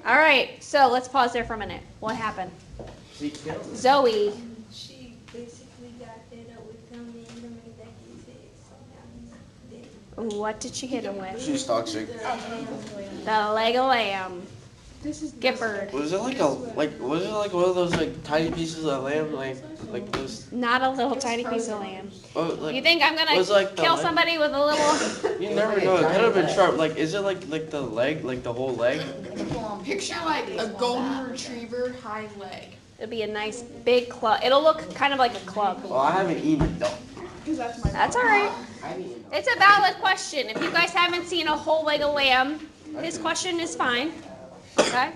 All right, so let's pause there for a minute. What happened? She killed him. Zoe. She basically got fed up with him and he made that his head, so now he's dead. What did she hit him with? She's toxic. The leg of lamb. Gifford. Was it like was it like one of those like tiny pieces of lamb like those? Not a little tiny piece of lamb. Oh, like, You think I'm gonna was like the kill leg? somebody with a little? You never know. It could have been sharp. Like, is it like the leg, like the whole leg? Picture like a golden retriever hind leg. It'll be a nice big club. It'll look kind of like a club. Well, I haven't eaten it though. That's all right. It's a valid question. If you guys haven't seen a whole leg of lamb, his question is fine. Okay?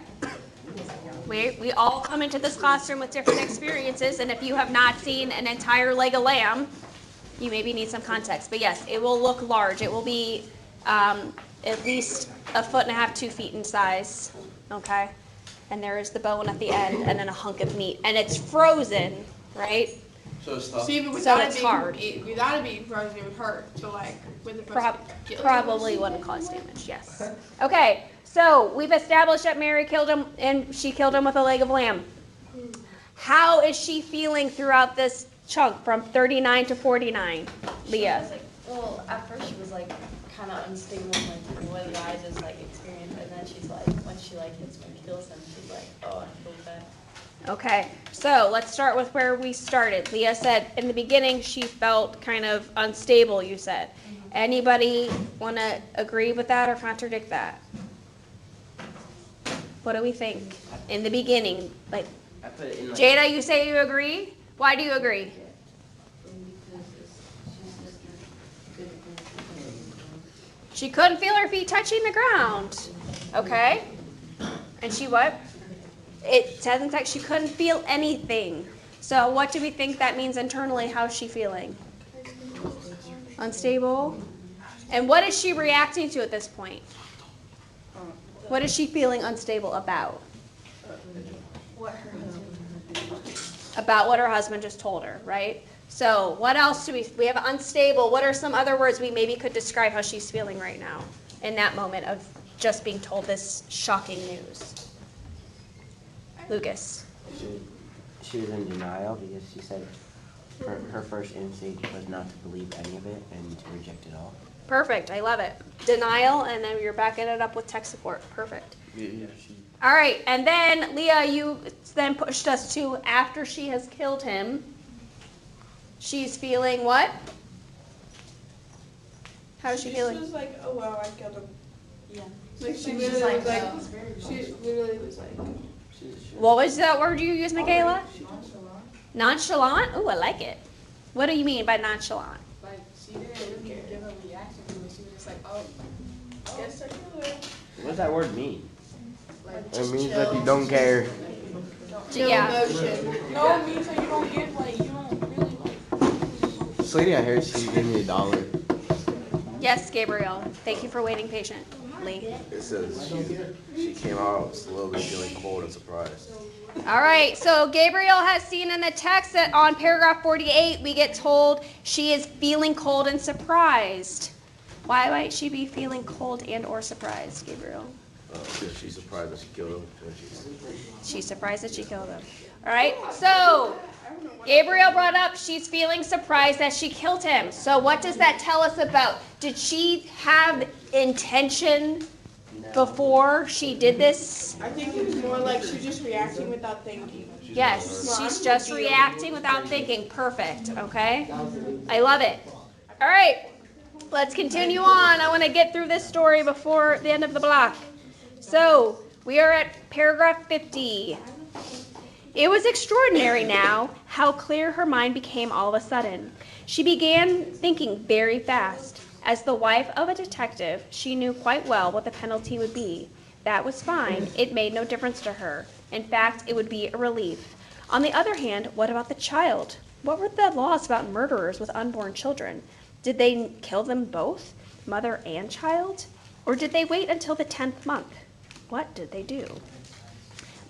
We all come into this classroom with different experiences, and if you have not seen an entire leg of lamb, you maybe need some context. But yes, it will look large. It will be at least 1.5 feet, 2 feet in size. Okay? And there is the bone at the end, and then a hunk of meat. And it's frozen, right? So it's tough. See, even So without it's hard. Without it being frozen, it would hurt. So like with the Probably wouldn't cause damage, yes. Okay, so we've established that Mary killed him, and she killed him with a leg of lamb. How is she feeling throughout this chunk from 39 to 49, Leah? Well, at first she was like kind of unstable, like what guys is like experience, and then she's like, when she like hits him and kills him, she's like, oh, I feel bad. Okay, so let's start with where we started. Leah said in the beginning she felt kind of unstable, you said. Anybody want to agree with that or contradict that? What do we think? In the beginning, like, I put it in like. Jada, you say you agree? Why do you agree? She couldn't feel her feet touching the ground. Okay. And she what? It says in text she couldn't feel anything. So what do we think that means internally? How's she feeling? Unstable? And what is she reacting to at this point? What is she feeling unstable about? About what her husband just told her, right? So what else do we have unstable. What are some other words we maybe could describe how she's feeling right now in that moment of just being told this shocking news? Lucas. She was in denial because she said her first instinct was not to believe any of it and to reject it all. Perfect. I love it. Denial, and then you're backing it up with tech support. Perfect. Yeah, All right, and then Leah, you then pushed us to after she has killed him. She's feeling what? How is she feeling? She was like, oh wow, I killed him. Yeah. Like she She's literally like, was like, oh. she literally was like, What was that word you used, Michaela? Nonchalant? Ooh, I like it. What do you mean by nonchalant? Like she didn't really give a reaction to it. She was just like, oh, guess I killed her. What does that word mean? Like It means that you don't care. no Yeah. emotion. No, it means that you don't give like you don't really like. This lady out here, she gave me $1. Yes, Gabriel. Thank you for waiting patiently. It says she came out slowly feeling cold and surprised. All right, so Gabriel has seen in the text that on paragraph 48, we get told she is feeling cold and surprised. Why might she be feeling cold and or surprised, Gabriel? Because she's surprised that she killed him. She's surprised that she killed him. All right, so Gabriel brought up she's feeling surprised that she killed him. So what does that tell us about? Did she have intention before she did this? I think it was more like she was just reacting without thinking. Yes, she's just reacting without thinking. Perfect, okay? I love it. All right, let's continue on. I want to get through this story before the end of the block. So we are at paragraph 50. It was extraordinary now how clear her mind became all of a sudden. She began thinking very fast. As the wife of a detective, she knew quite well what the penalty would be. That was fine. It made no difference to her. In fact, it would be a relief. On the other hand, what about the child? What were the laws about murderers with unborn children? Did they kill them both, mother and child? Or did they wait until the 10th month? What did they do?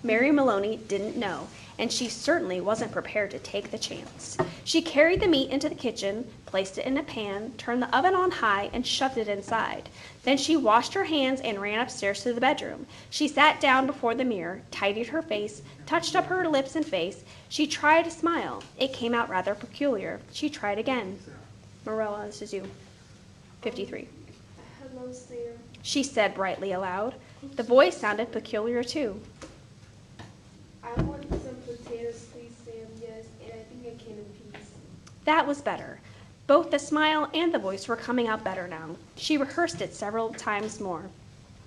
Mary Maloney didn't know, and she certainly wasn't prepared to take the chance. She carried the meat into the kitchen, placed it in a pan, turned the oven on high, and shoved it inside. Then she washed her hands and ran upstairs to the bedroom. She sat down before the mirror, tidied her face, touched up her lips and face. She tried to smile. It came out rather peculiar. She tried again. Marilla, this is you. 53. Hello, Sam. She said brightly aloud. The voice sounded peculiar too. I want some potatoes, please, Sam. Yes, and I think a can of peas. That was better. Both the smile and the voice were coming out better now. She rehearsed it several times more.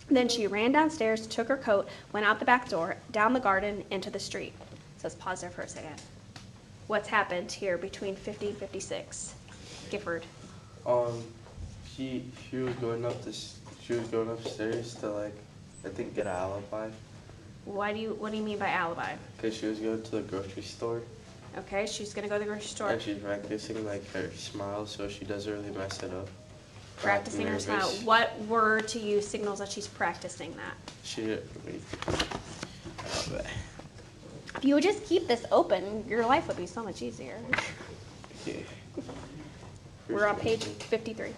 Then she ran downstairs, took her coat, went out the back door, down the garden, into the street. So let's pause there for a second. What's happened here between 50 and 56? Gifford. She was going upstairs to like, I think get an alibi. What do you mean by alibi? Cause she was going to the grocery store. Okay, she's gonna go to the grocery store. And she's practicing like her smile so she doesn't really mess it up. Practicing her smile. Nervous. What word to use signals that she's practicing that? If you would just keep this open, your life would be so much easier. Yeah. We're on page 53.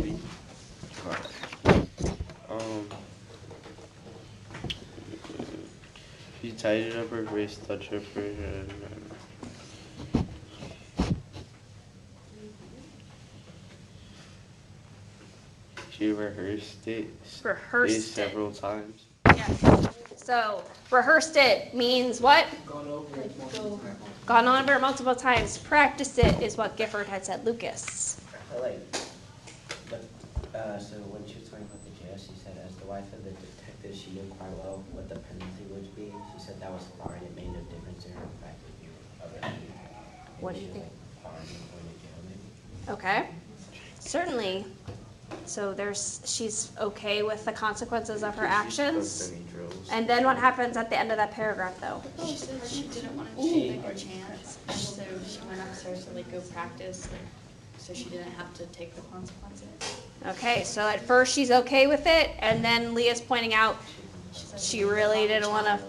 53. She tidied up her face, touched her fur, she rehearsed it several times. Yes. So rehearsed it means what? Gone over it multiple times. Practice it is what Gifford had said. Lucas. I like, so when she was talking about the jail, she said as the wife of the detective, she knew quite well what the penalty would be. She said that was fine. It made no difference to her in fact that you of it. What do you think? Fine, going to jail maybe. Okay. Certainly. So she's okay with the consequences of her actions. And then what happens at the end of that paragraph though? She said she didn't want to take a chance, so she went upstairs to like go practice, so she didn't have to take the consequences. Okay, so at first she's okay with it, and then Leah's pointing out she really didn't want to.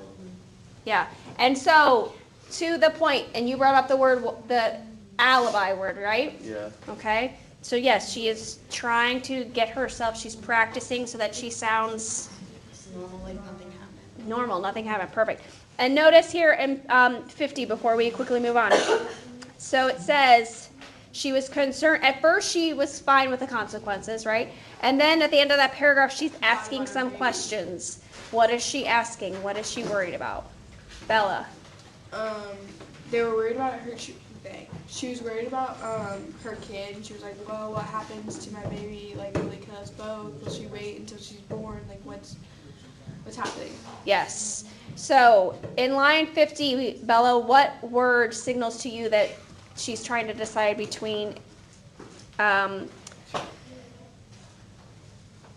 Yeah, and so to the point, and you brought up the alibi word, right? Yeah. Okay, so yes, she is trying to get herself. She's practicing so that she sounds Normal, like nothing happened. normal. Nothing happened. Perfect. And notice here in 50 before we quickly move on. So it says she was concerned. At first, she was fine with the consequences, right? And then at the end of that paragraph, she's asking some questions. What is she asking? What is she worried about? Bella. They were worried about she was worried about her kid, and she was like, well, what happens to my baby? Like, will they kill us both? Will she wait until she's born? Like, what's happening? Yes. So in line 50, Bella, what word signals to you that she's trying to decide between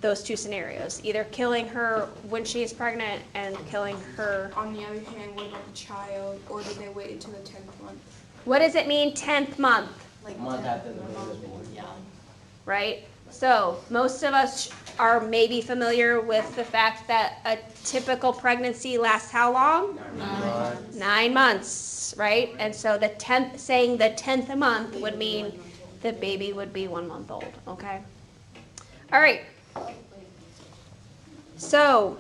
those two scenarios? Either killing her when she is pregnant and killing her. On the other hand, what about the child, or did they wait until the 10th month? What does it mean 10th month, Like A month after the baby was born. Yeah. right? So most of us are maybe familiar with the fact that a typical pregnancy lasts how long? 9 months, right? And so saying the 10th month would mean the baby would be 1 month old, okay? All right. So